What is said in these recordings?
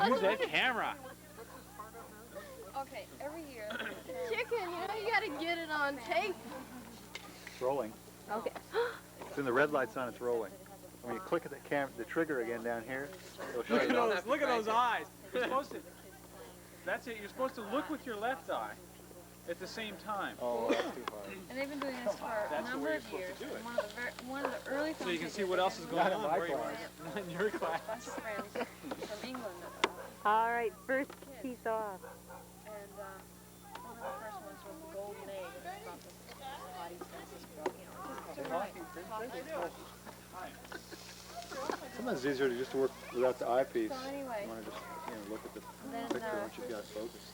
Use that camera. Okay, every year. Chicken, you gotta get it on tape. It's rolling. Okay. It's in the red lights on, it's rolling. When you click at the trigger again down here, it'll show you. Look at those eyes. You're supposed to. That's it. You're supposed to look with your left eye at the same time. Oh, that's too hard. And they've been doing this for a number of years. One of the early So you can see what else is going on where you are. Not in your class. A bunch of friends from England. All right, first piece off. And one of the first ones was the golden egg. It's about the body senses, Sometimes it's easier to just work without the eyepiece. So anyway, You want to just look at the then, picture once you've got it focused.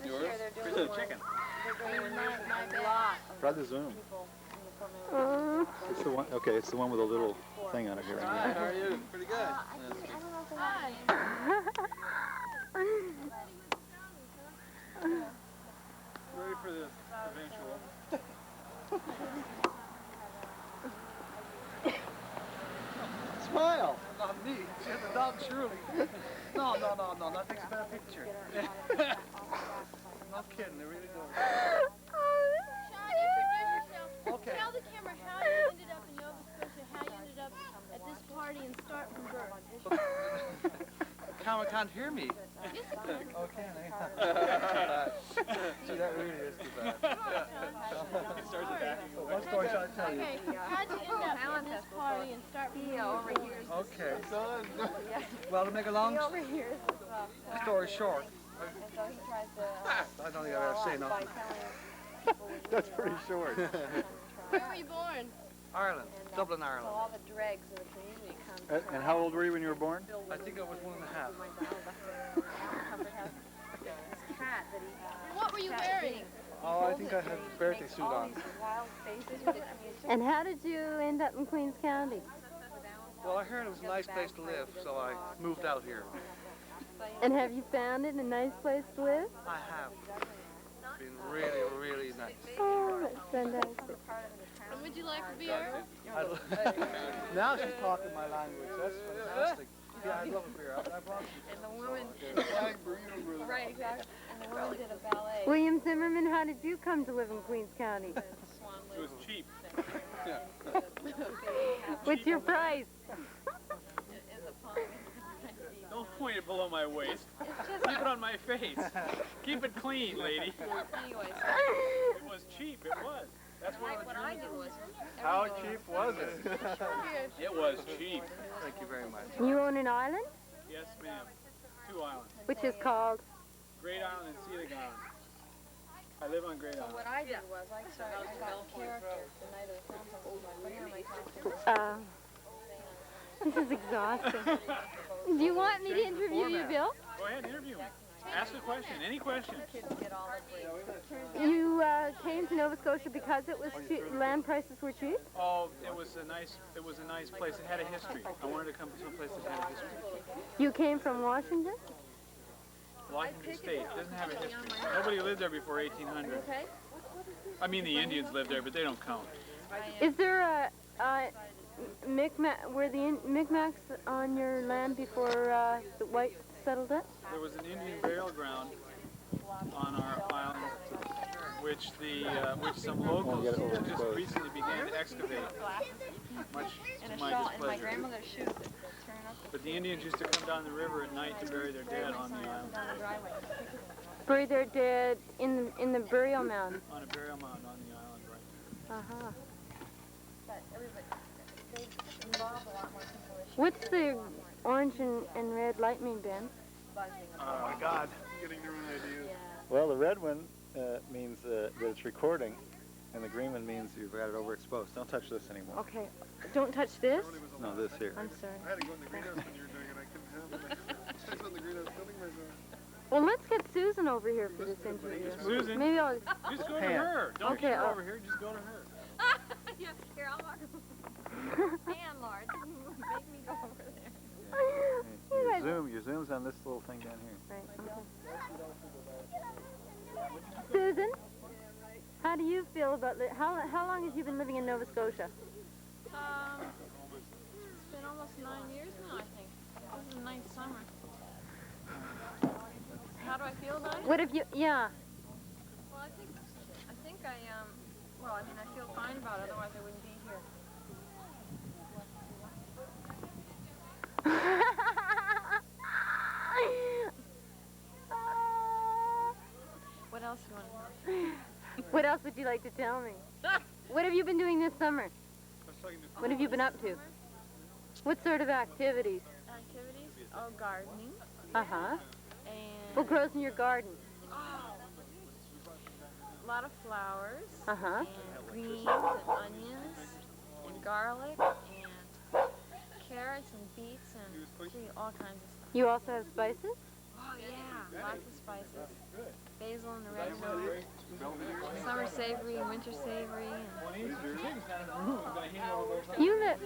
this year they're doing one. Chicken. They're doing my bed. Try the zoom. People in the formula. It's the one. Okay, it's the one with a little thing on it here. Hi, how are you? Pretty good. Hi. Ready for the eventual. Smile. Not me. It's the dog, surely. No, nothing's about a picture. Not kidding, they really don't. Okay. Tell the camera how you ended up in Nova Scotia, how you ended up at this party, and start from birth. The camera can't hear me. Yes, it can. Okay, see, that really is too bad. It starts attacking you. What story shall I tell you? Okay, how'd you end up at this party and start from birth? Okay. Well, to make a long story short, I don't think I've ever say nothing. That's pretty short. Where were you born? Ireland, Dublin, So Ireland. all the dregs of the community come. And how old were you when you were born? I think I was 1.5. What were you wearing? Oh, I think I had a birthday suit on. And how did you end up in Queens County? Well, I heard it was a nice place to live, so I moved out here. And have you found it a nice place to live? I have. It's been really, really nice. Oh, that's fantastic. And would you like a beer? Now she's talking my language. That's fantastic. Yeah, I love a beer. I brought And the woman, right, exactly. And the woman did a ballet. William Zimmerman, how did you come to live in Queens County? It was cheap. What's your price? Don't point it below my waist. Keep it on my face. Keep it clean, lady. Anyways, It was cheap. It was. That's what what I did was. How cheap was it? It was cheap. Thank you very much. You own an island, Yes, ma'am. 2 islands. which is called. Great Island and Sealig Island. I live on Great So Island. what I did was I got character the night of the film festival by putting on my costume. This is exhausting. Do you want me to interview you, Bill? Go ahead, interview me. Ask a question. Any question. Kids get all the You came to Nova Scotia because it was land prices were cheap? Oh, it was a nice place. It had a history. I wanted to come to a place that had a history. You came from Washington? Washington State doesn't have a history. Nobody lived there before 1800. Okay. I mean, the Indians lived there, but they don't count. Is there a were the Mi'kmaqs on your land before the whites settled it? There was an Indian burial ground on our island, which some locals just recently began to excavate, much to my displeasure. grandmother's shoes that turn up But the Indians used to come down the river at night to bury their dead on the island, down the driveway. Bury their dead in the burial mound. on a burial mound on the island, right? Uh-huh. But everybody, they involved a lot more people this year. What's the orange and red light mean, Ben? Oh my God. Getting the wrong idea. Well, the red one means that it's recording, and the green one means you've got it overexposed. Don't touch this anymore. Okay. Don't touch this? No, this here. I'm sorry. I had to go in the greenhouse when you were doing it. I couldn't handle it. I was in the greenhouse filming myself. Well, let's get Susan over here for this interview. Susan, Maybe I'll... just go to her. Don't Okay, get her over here. Just go to her. Yeah, here, I'll walk. Landlord, make me go over there. Your zoom's on this little thing down here. Right, okay. Susan, how do you feel about how long have you been living in Nova Scotia? It's been almost 9 years now, I think. This is the 9th summer. do I feel about it? What if you, yeah. Well, I think I well, I mean, I feel fine about it, otherwise I wouldn't be here. What else do you want to know? What else would you like to tell me? What have you been doing this summer? What have you been up to? What sort of activities? Activities? Oh, gardening. Uh-huh. And What grows in your garden? a lot of flowers. Uh-huh. And greens and onions and garlic and carrots and beets and gee, all kinds of stuff. You also have spices? Oh yeah, lots of spices. Basil and oregano. Summer savory and winter savory. You live,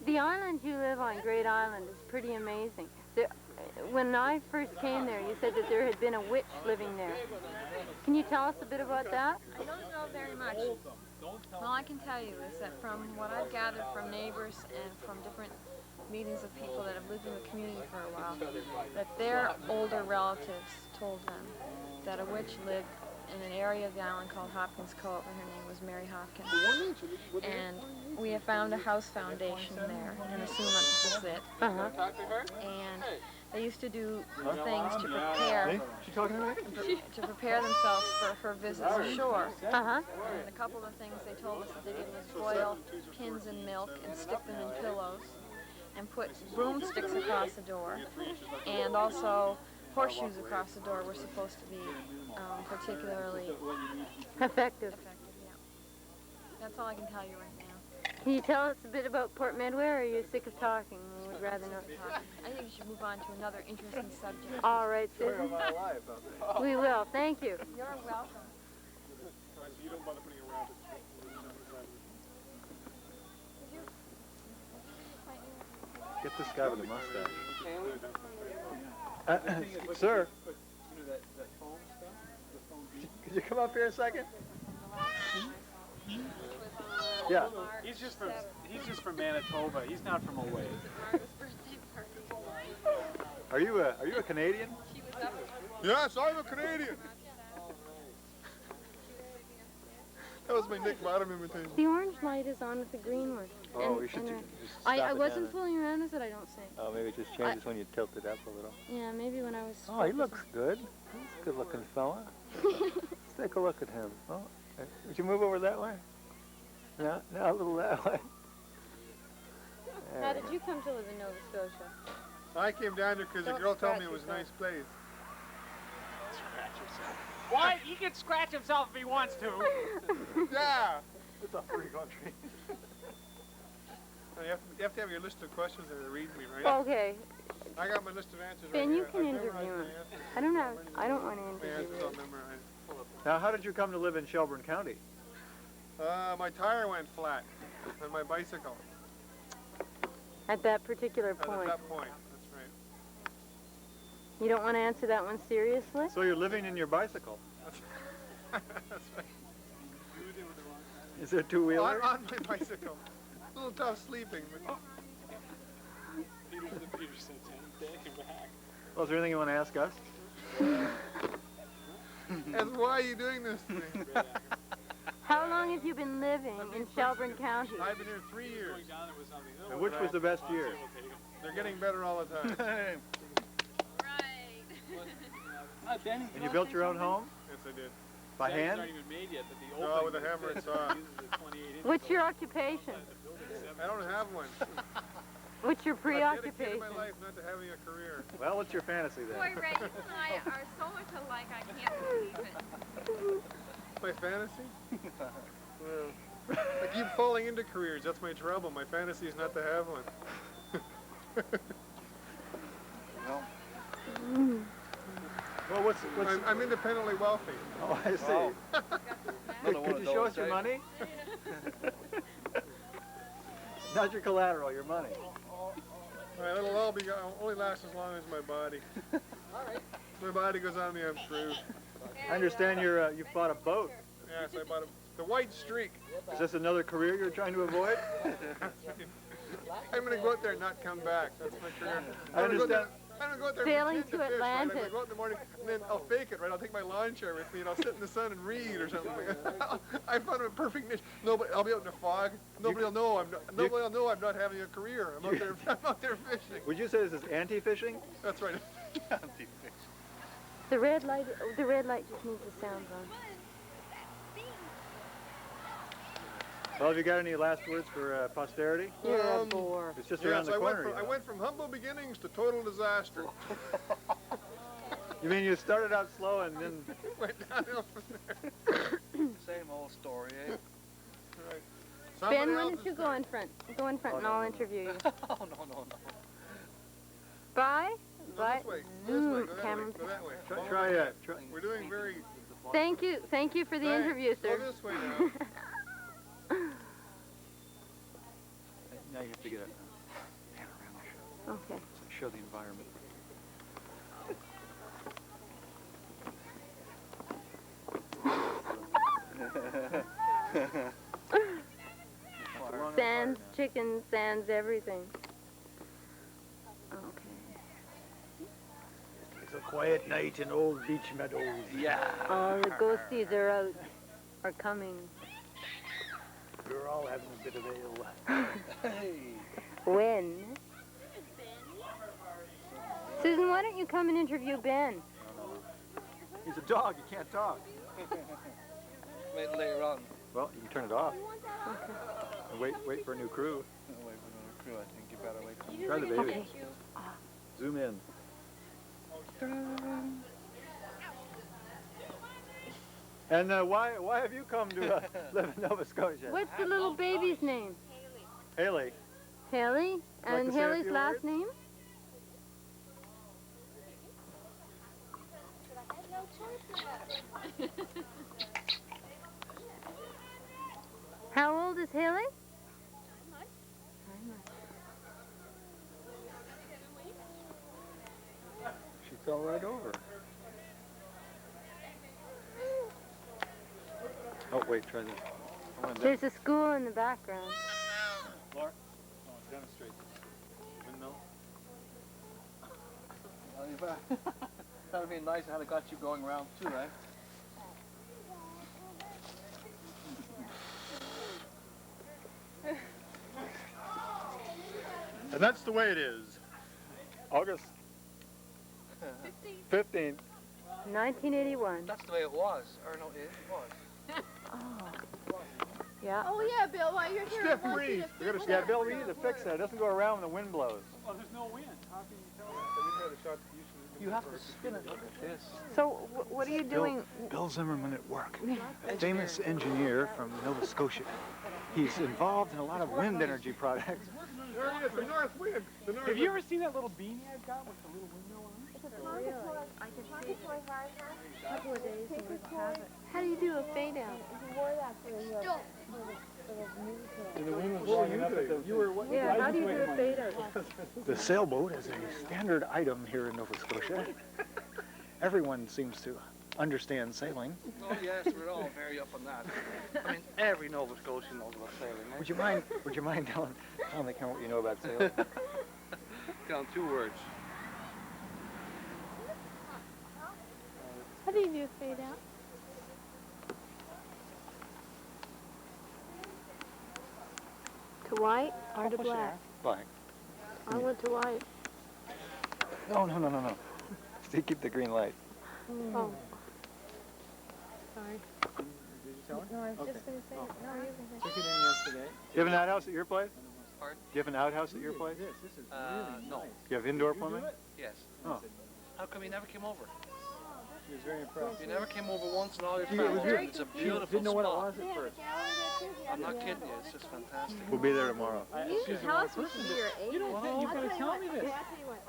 the island you live on, Great Island, is pretty amazing. When I first came there, you said that there had been a witch living there. Can you tell us a bit about that? I don't know very much. All I can tell you is that from what I've gathered from neighbors and from different meetings of people that have lived in the community for a while, that their older relatives told them that a witch lived in an area of the island called Hopkins Cove, and her name was Mary Hopkins. And we have found a house foundation there, and assume that this is it. Uh-huh. And they used to do things to prepare to prepare themselves for visits ashore. Uh-huh. And a couple of things they told us that they did was boil pins in milk and stick them in pillows, and put broomsticks across the door, and also horseshoes across the door were supposed to be particularly Effective. yeah. That's all I can tell you right now. Can you tell us a bit about Port Midway, or are you sick of talking? We would rather not. I think we should move on to another interesting subject. All right, Susan. We will. Thank you. You're welcome. You don't bother putting a rabbit. Get this guy with a mustache. Sir, could you come up here a second? Yeah. He's just from Manitoba. He's not from away. Are you a Canadian? Yes, I'm a Canadian. That was my Nick Bottom imitation. The orange light is on with the green one. Oh, you should just stop I it wasn't down. fooling around with it, I don't think. Oh, maybe it just changes when you tilt it up a little. Yeah, maybe when I was... Oh, he looks good. He's a good-looking fella. Let's take a look at him. Oh, would you move over that way? No, a little that way. How did you come to live in Nova Scotia? I came down here because a girl told me it was a nice place. Why? He can scratch himself if he wants to. Yeah. It's a free country. You have to have your list of questions that are reading me, right? Okay. I got my list of answers Ben, right you here. can I've interview memorized him. my answers. I don't want to My interview answers all you. memorized. Now, how did you come to live in Shelburne County? My tire went flat on my bicycle. At that particular At point. that point, that's right. You don't want to answer that one seriously? So you're living in your bicycle. That's right. Is there a two-wheeler? On my bicycle. A little tough sleeping, but Well, is there anything you want to ask us? and why are you doing this to me? How long have you been living in Shelburne County? I've been here 3 years. And which was the best year? They're getting better all the time. And you built your own home? Yes, I did. By hand? No, with a hammer and saw. What's your occupation? I don't have one. What's your I've preoccupation? dedicated my life not to having a career. Well, what's your fantasy then? Boy, Ray, you and I are so much alike, I can't believe it. My fantasy? Well, I keep falling into careers. That's my trouble. My fantasy is not to have one. Well, what's I'm independently wealthy. Oh, I see. Could you show us your money? Not your collateral, your money. All right, it'll all be only last as long as my body. My body goes on me, I'm through. I understand you bought a boat. Yes, I bought the White Streak. Is this another career you're trying to avoid? I'm going to go out there and not come back. That's my career. I understand. I'm gonna go out there Sailing and pretend to fish, right? I'm Atlantis. gonna go out in the morning and then I'll fake it, right? I'll take my lawn chair with me and I'll sit in the sun and read or something. I found a perfect niche. Nobody, I'll be out in the fog. Nobody will know I'm not having a career. I'm out there fishing. Would you say this is anti-fishing? That's right. Anti-fishing. The red light just needs the sounds on. Well, have you got any last words for posterity? You're a bore. It's just around the corner. I went from humble beginnings to total disaster. You mean you started out slow and then... Went downhill from there. Same old story, eh? Right. Ben, why don't you go in front? Go in front and I'll interview you. Oh, no. Bye. No, Bye. this way. Zoom. Go that way. Camera. Go that way. Try. We're doing very... Thank you for the interview, sir. Go this way now. Now you have to get a panoramic shot. Okay. So show the environment. Sands, chicken, sands, everything. Okay. It's a quiet night in old Beach Meadows. Yeah. All the ghosties are coming. We're all having a bit of ale. Hey. When? Susan, why don't you come and interview Ben? He's a dog, he can't talk. Wait later on. Well, you can turn it off. And wait for a new crew. Wait for another crew. I think you better wait. Try the baby. Okay. Zoom in. And why have you come to live in Nova Scotia? What's the little baby's name? Haley. Haley? And to say a Haley's few last words? name? How old is Haley? She fell right over. Oh, wait, try this. There's a school in the background. Laura? Oh, demonstrate this. Windmill? That would be nice how it got you going around too, right? And that's the way it is. August 15th. 1981. That's the way it was. Or no, it was. Oh. Yeah. Oh yeah, Bill, while you're here, Stiff I want you breeze. to fix Yeah, that. Bill, we need to fix that. It doesn't go around when the wind blows. Well, there's no wind. How can you tell that? You have to spin it. Look at this. So what are you doing? Bill Zimmerman at work, famous engineer from Nova Scotia. He's involved in a lot of wind energy projects. There it is, the north wind. The north Have you wind. ever seen that little beanie I've got with the little windmill on it? I can see it. A couple of days and we have it. How do you do a fade out? He wore that for the musical. And the wind was blowing up at the... You were what? Yeah, how do you do a fade out? The sailboat is a standard item here in Nova Scotia. Everyone seems to understand sailing. Oh yes, we're all very up on that. I mean, every Nova Scotian knows about sailing. Eh? Would you mind telling the camera what you know about sailing? Count 2 words. How do you do a fade out? To white or to black? Black. I went to white. No. Still keep the green light. Oh. Sorry. Did you tell her? No, I was just going to say, no, you can say. Took it in yesterday. Do you have an outhouse at your place? Pardon? Do you have an outhouse at your place? This is really No. nice. Do you have indoor plumbing? Yes. Oh. How come you never came over? She was very impressed. You never came over once in all your Gee, it was family. really- It's a She beautiful didn't know what it spot. was at first. I'm not kidding you. It's just fantastic. We'll be there tomorrow. You tell us what to do your age. You don't you've got to tell me this. I'll tell you what,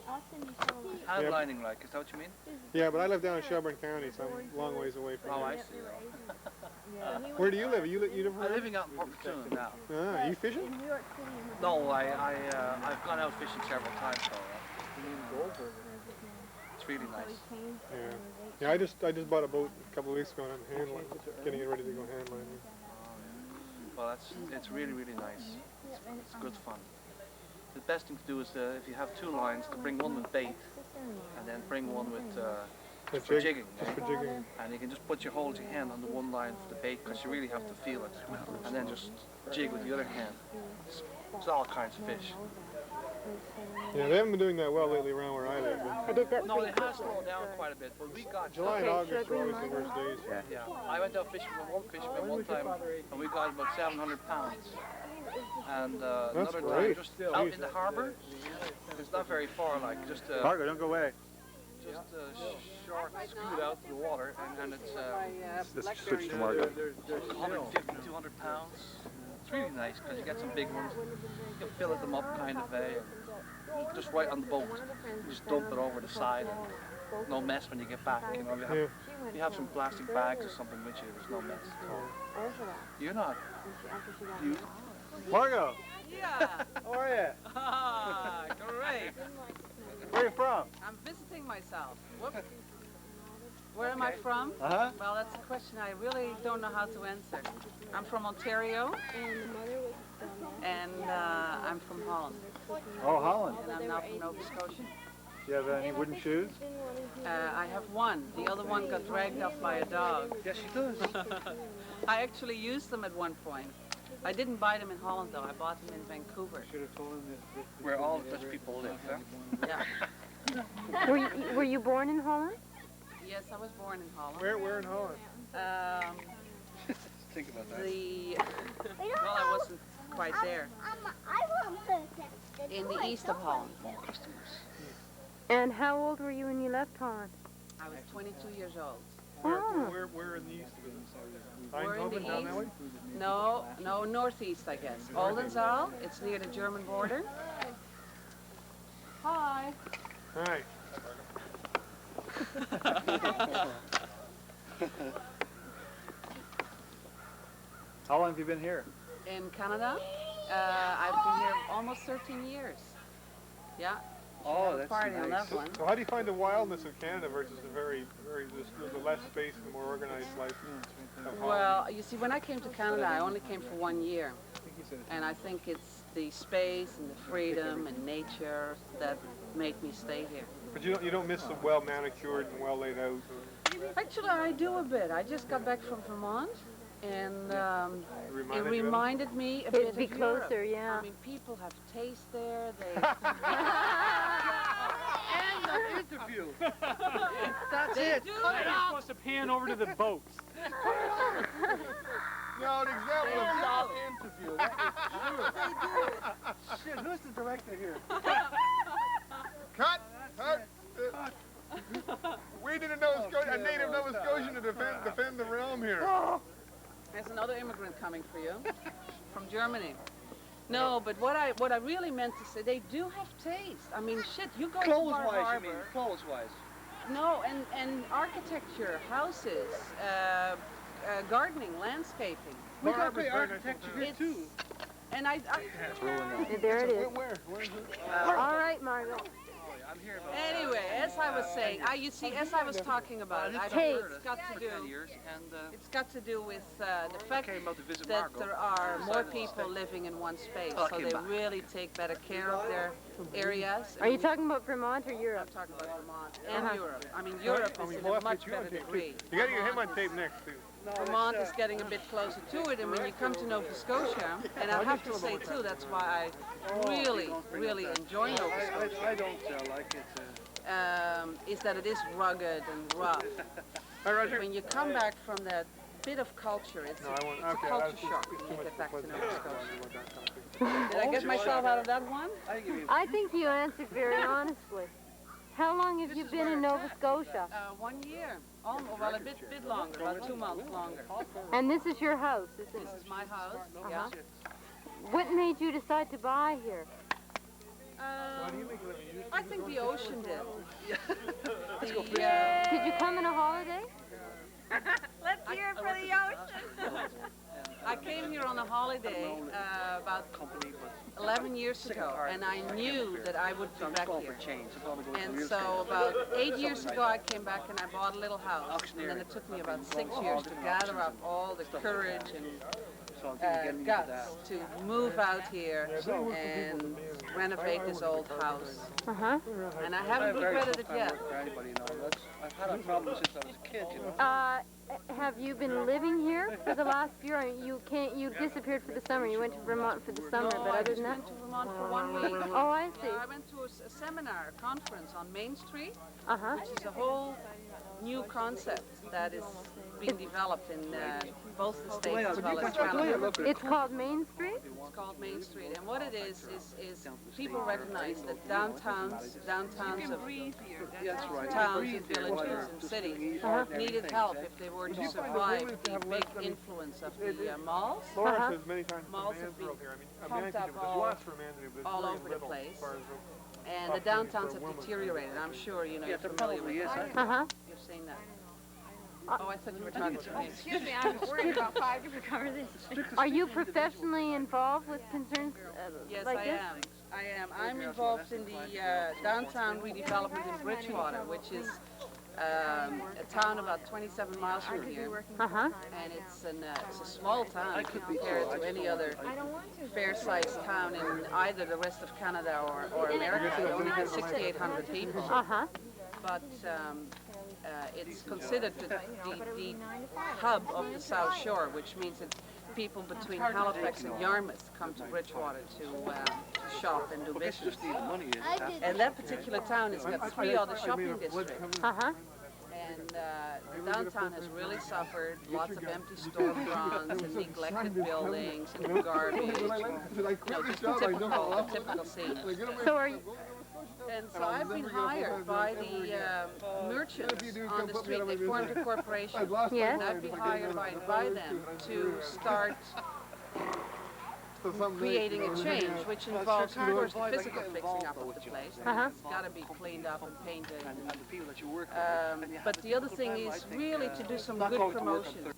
I'll send you some. Handlining like, is that what you mean? Yeah, but I live down in Shelburne County, so I'm a long ways away from Oh, here. I see. Where do you live? You live I'm living out in Port Platoon now. Ah, you fishing? New York City. No, I've gone out fishing several times, so it's really nice. Yeah. Yeah, I just bought a boat a couple of weeks ago and I'm handling, getting it ready to go handlining. Well, it's really, really nice. It's good fun. the best thing to do is if you have 2 lines, to bring one with bait, and then bring one with for jigging. Just for jigging. And you can just hold your hand on the one line for the bait because you really have to feel it, and then just jig with the other hand. It's all kinds of fish. Yeah, they haven't been doing that well lately around where I live. I did that No, for they you. have slowed down quite a bit, but we got July and August are always the worst days. Yeah, I went out fishing one time, and we got about 700 pounds. And another time, just out in the harbour, it's not very far, like just Margo, don't go away. just a short scoot out to the water, and it's Let's switch to Margo. 150, 200 pounds. It's really nice because you get some big ones. You can fill them up kind of, and just right on the boat. You just dump it over the side, and no mess when you get back. You know, you have some plastic bags or something with you. There's no mess at all. You're not. You. Margo, Yeah. how are you? Ah, great. Where are you from? I'm visiting myself. Whoop. Where am I from? Uh-huh. Well, that's a question I really don't know how to answer. I'm from Ontario, and I'm from Holland. Oh, Holland. And I'm now from Nova Scotia. Do you have any wooden shoes? I have one. The other one got dragged off by a dog. Yes, she does. I actually used them at one point. I didn't buy them in Holland, though. I bought them in Vancouver. Where all the Dutch people live, huh? Yeah. Were you born in Holland? Yes, I was born in Holland. Where in Holland? Think about that. Well, I wasn't quite there. In the east of Holland. And how old were you when you left Holland? I was 22 years old. Oh. Where in the east of it? We're in the Eindhoven, down that way? east. No, northeast, I guess. Oldenzaal. It's near the German border. Hi. Hi. How long have you been here? In Canada, I've been here almost 13 years. Yeah. Oh, that's party on nice. that one. So how do you find the wildness of Canada versus the less space and the more organized life of Holland? Well, you see, when I came to Canada, I only came for 1 year. And I think it's the space and the freedom and nature that made me stay here. But you don't miss the well manicured and well laid out. Actually, I do a bit. I just got back from Vermont, and it you reminded me a bit It'd be of closer, Europe. yeah. I mean, people have taste there. They And an interview. That's they it. do. You're supposed to pan over to the boats. No, an example of Stop interview. That is true. Shit, who's the director here? cut. We need a native Nova Scotian to defend the realm here. There's another immigrant coming for you from Germany. No, but what I really meant to say, they do have taste. I mean, shit, you go to Bar Clothes-wise, Harbor. you mean? Clothes-wise. No, and architecture, houses, gardening, landscaping. We Bar got Harbor's great very nice architecture up here It's- too. And I There it is. Where? All right, Margo. I'm here about anyway, as I was saying, you see, as I was talking about it, I Taste. think it's got to do. 10 years, and It's got to do with the fact came out to visit that Margo. there are more people living in one space, Oh, so came they back. really take better care of their areas. Are you talking about Vermont or I'm Europe? talking about Vermont and Europe. I mean, Europe is in a much better degree. You gotta get him on tape next too. Vermont is getting a bit closer to it, and when you come to Nova Scotia, and I have to say too, that's why I really, really enjoy Nova Scotia, I don't like it. is that it is rugged and rough. Hi, Roger. When you come back from that bit of culture, it's a culture shock when you get back to Nova Scotia. Did I get myself out of that one? I think you answered very honestly. How long have you been in Nova Scotia? 1 year. Well, a bit longer, about 2 months longer. And this is your house, isn't This it? is my house. Yeah. What made you decide to buy here? I think the ocean did. Did you come on a holiday? Let's hear it for the ocean. I came here on a holiday about 11 years ago, and I knew that I would be back here. And so about 8 years ago, I came back and I bought a little house. And then it took me about 6 years to gather up all the courage and guts to move out here and renovate this old house. And I haven't regretted it yet. I've had a problem since I was a kid, you know. Have you been living here for the last year? I mean, you disappeared for the summer. You went to Vermont for the summer, No, but I other just than that? went to Vermont for 1 week. Oh, I see. I went to a seminar, a conference on Main Street, Uh-huh. which is a whole new concept that is being developed in both the States as well as Canada. It's called Main Street? It's called Main Street, and what it is people recognize that downtowns of towns and villages and cities needed help if they were to survive the big influence of the malls. Malls have been pumped up all over the place, and the downtowns have deteriorated. I'm sure you know you're familiar with that. You've seen that. Oh, I thought you were talking to me. Excuse me, I'm worried about 5 different conversations. Are you professionally involved with concerns Yes, like I this? am. I am. I'm involved in the downtown redevelopment in Bridgewater, which is a town about 27 miles from here. And it's a small town compared to any other fair-sized town in either the rest of Canada or America. It only has 6,800 people. But it's considered the hub of the South Shore, which means that people between Halifax and Yarmouth come to Bridgewater to shop and do business. And that particular town has got 3 other shopping districts. And the downtown has really suffered, lots of empty storefronts and neglected buildings and garbage. Just the typical scene. So are you... And so I've been hired by the merchants on the street. They formed a corporation. Yes. And I've been hired by them to start creating a change, which involves, of course, the physical fixing up of the place. It's got to be cleaned up and painted. But the other thing is really to do some good promotion.